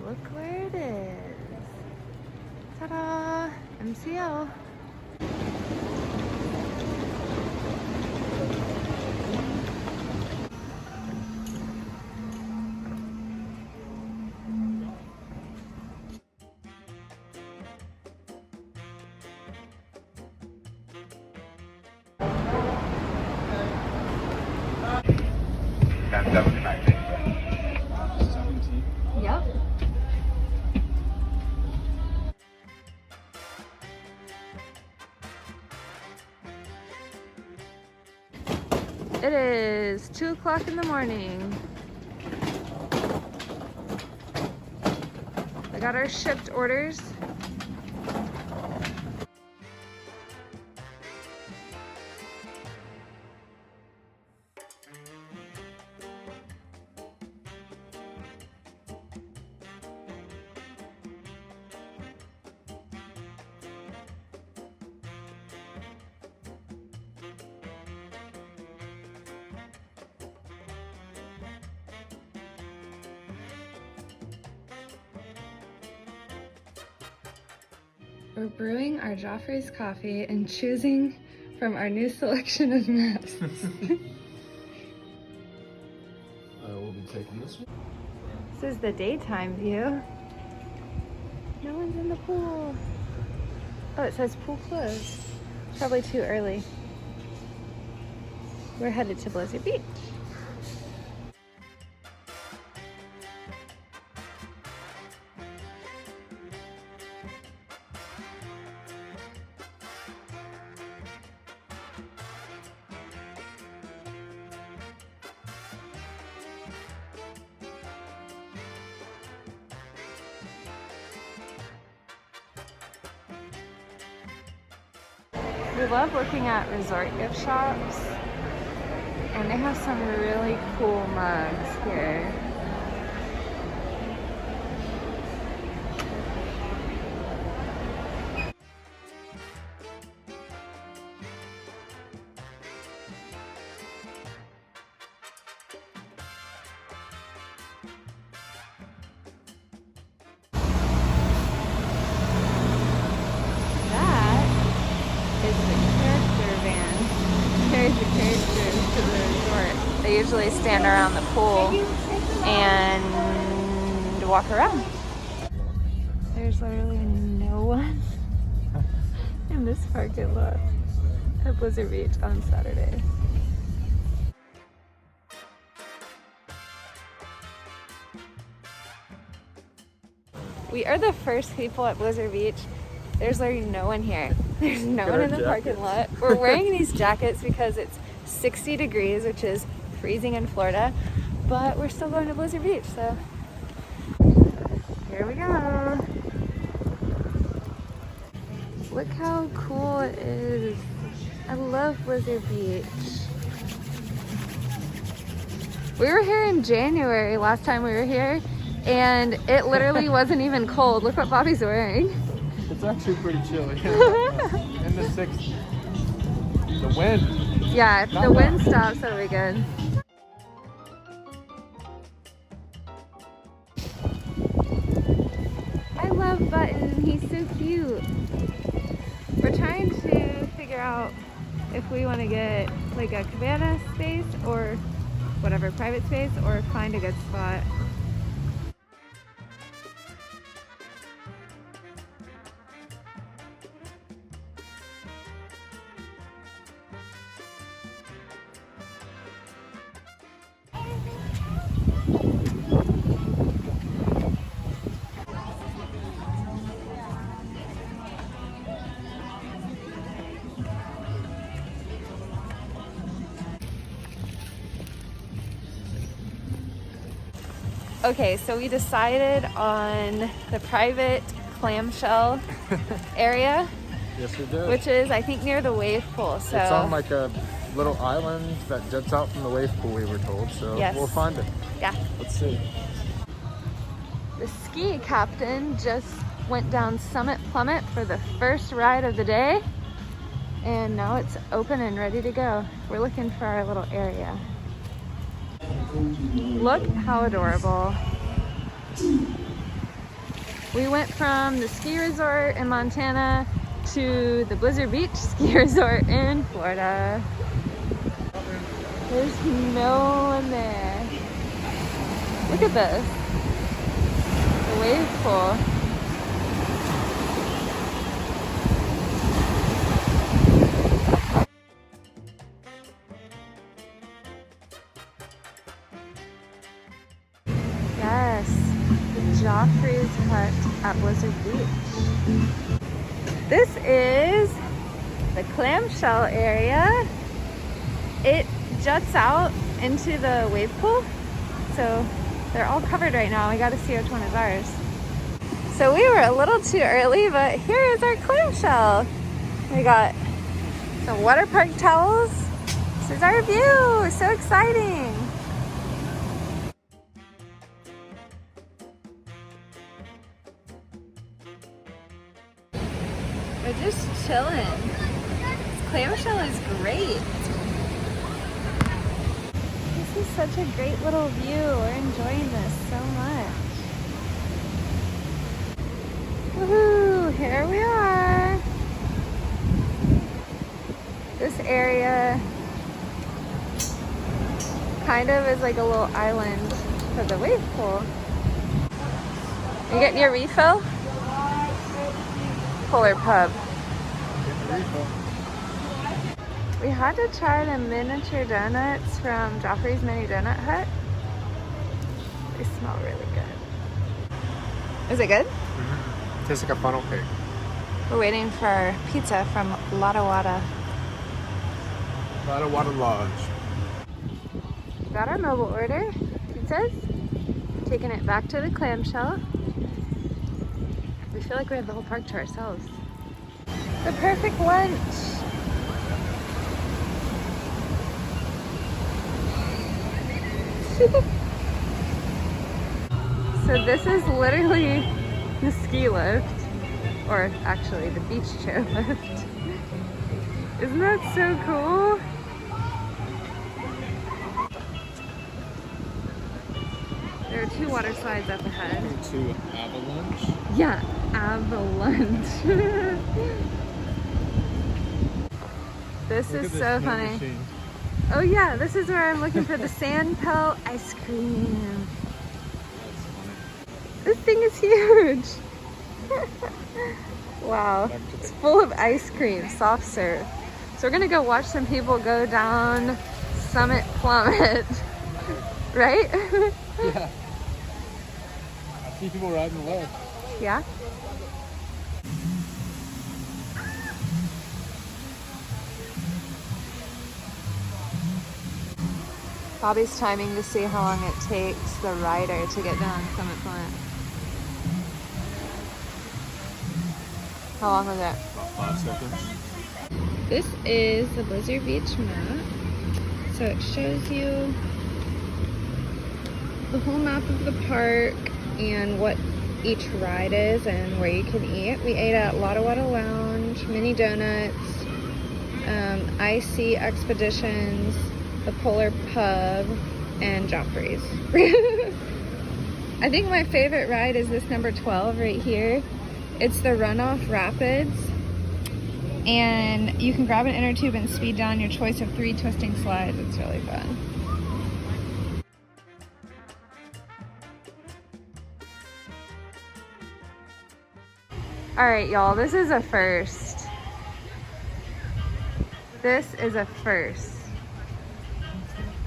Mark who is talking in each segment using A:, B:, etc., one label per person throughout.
A: look where it is. Ta-da! MCL. Yep. It is 2 o'clock in the morning. I got our shipped orders. We're brewing our Joffrey's coffee and choosing from our new selection of maps.
B: I will be taking this one.
A: This is the daytime view. No one's in the pool. Oh, it says pool closed. Probably too early. We're headed to Blizzard Beach. We love looking at resort gift shops, and they have some really cool mugs here. The characters to the resort. They usually stand around the pool and walk around. There's literally no one in this parking lot at Blizzard Beach on Saturday. We are the first people at Blizzard Beach. There's literally no one here. There's no one in the parking lot. We're wearing these jackets because it's 60 degrees, which is freezing in Florida, but we're still going to Blizzard Beach, so here we go. Look how cool it is. I love Blizzard Beach. We were here in January last time we were here, and it literally wasn't even cold. Look what Bobby's wearing.
B: It's actually pretty chilly. In the 60s. The wind.
A: Yeah, if the wind stops, that'll be good. I love Button. He's so cute. We're trying to figure out if we want to get like a cabana space or whatever, private space, or find a good spot. Okay, so we decided on the private clamshell area.
B: Yes, we did.
A: Which is, I think, near the wave pool. So
B: it's on like a little island that juts out from the wave pool, we were told. So
A: yes.
B: We'll find it.
A: Yeah.
B: Let's see.
A: The ski captain just went down Summit Plummet for the first ride of the day. And now it's open and ready to go. We're looking for our little area. Look how adorable. We went from the ski resort in Montana to the Blizzard Beach ski resort in Florida. There's no one there. Look at this. The wave pool. Yes, the Joffrey's hut at Blizzard Beach. This is the clamshell area. It juts out into the wave pool, so they're all covered right now. We gotta see which one is ours. So we were a little too early, but here is our clamshell. We got some Waterpark towels. This is our view, so exciting. We're just chilling. This clamshell is great. This is such a great little view. We're enjoying this so much. Woohoo! Here we are. This area kind of is like a little island for the wave pool. You getting your refill? Polar Pub. We had to try the miniature donuts from Joffrey's Mini Donut Hut. They smell really good. Is it good?
B: Mm-hmm. Tastes like a funnel cake.
A: We're waiting for pizza from Lotta Wada.
B: Lotta Wada Lodge.
A: Got our mobile order, pizzas. Taking it back to the clamshell. We feel like we have the whole park to ourselves. The perfect lunch. So this is literally the ski lift, or actually the beach chair lift. Isn't that so cool? There are 2 water slides up ahead.
B: To avalanche?
A: Yeah, avalanche. This is so funny.
B: Machine.
A: Oh yeah, this is where I'm looking for the sand pelt ice cream. This thing is huge. Wow, it's full of ice cream, soft serve. So we're gonna go watch some people go down Summit Plummet, right?
B: Yeah. I see people riding the lift.
A: Yeah. Bobby's timing to see how long it takes the rider to get down Summit Plummet. How long was it?
B: About 5 seconds.
A: This is the Blizzard Beach map. So it shows you the whole map of the park and what each ride is and where you can eat. We ate at Lotta Wada Lounge, Mini Donuts, IC Expeditions, the Polar Pub, and Joffrey's. I think my favorite ride is this number 12 right here. It's the Runoff Rapids, and you can grab an inner tube and speed down your choice of 3 twisting slides. It's really fun. All right, y'all, this is a first. This is a first.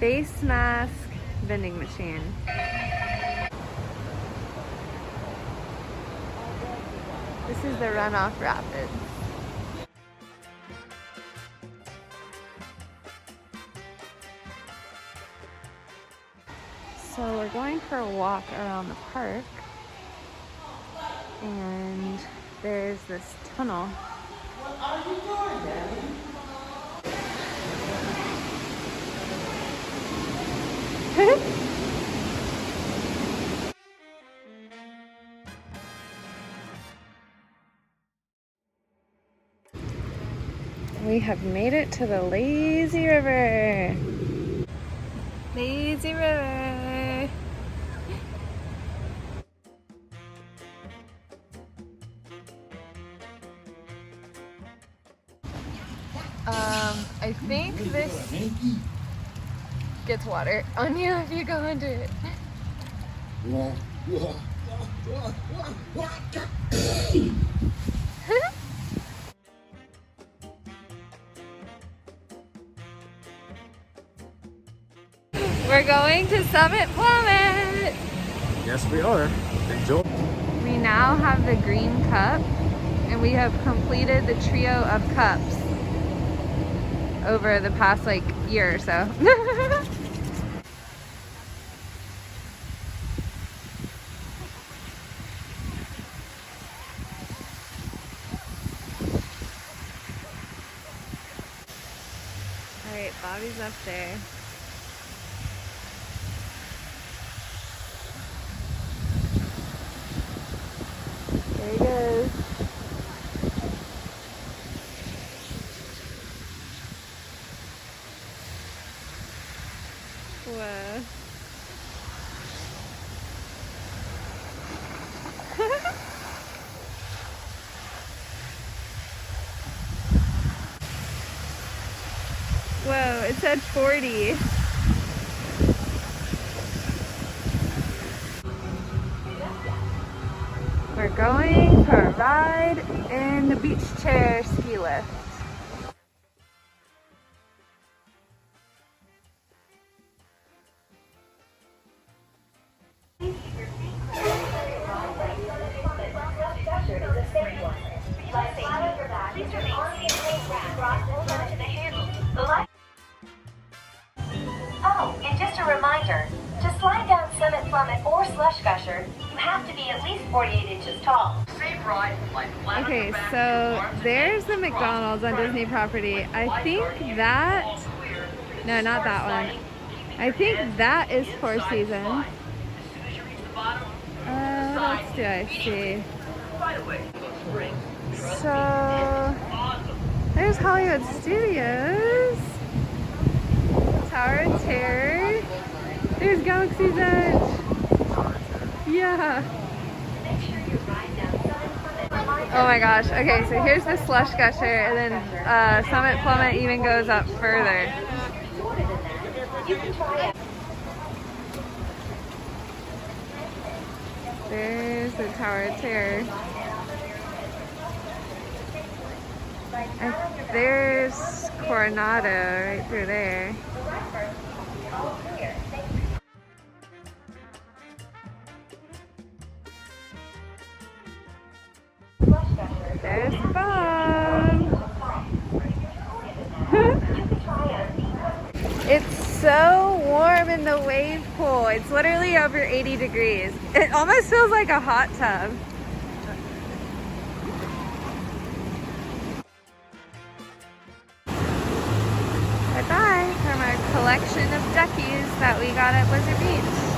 A: Face mask vending machine. This is the Runoff Rapids. So we're going for a walk around the park, and there's this tunnel. What are you doing, Daddy? We have made it to the lazy river. Lazy river. I think this gets water on you if you go under it. We're going to Summit Plummet!
B: Yes, we are. Enjoy.
A: We now have the green cup, and we have completed the trio of cups over the past like year or so. Alright, Bobby's up there. There he goes. Whoa. Whoa, it said 40. We're going for a ride in the beach chair ski lift.
C: Oh, and just a reminder, to slide down Summit Plummet or Slush Gusher, you have to be at least 48 inches tall.
A: Okay, so there's the McDonald's on Disney property. I think that, no, not that one. I think that is Four Seasons. What else do I see? So, there's Hollywood Studios, Tower of Terror, there's Galaxy's Edge. Yeah. Oh my gosh. Okay, so here's the Slush Gusher, and then Summit Plummet even goes up further. There's the Tower of Terror. And there's Coronado right through there. There's Bob. It's so warm in the wave pool. It's literally over 80 degrees. It almost feels like a hot tub. Bye-bye from our collection of duckies that we got at Blizzard Beach.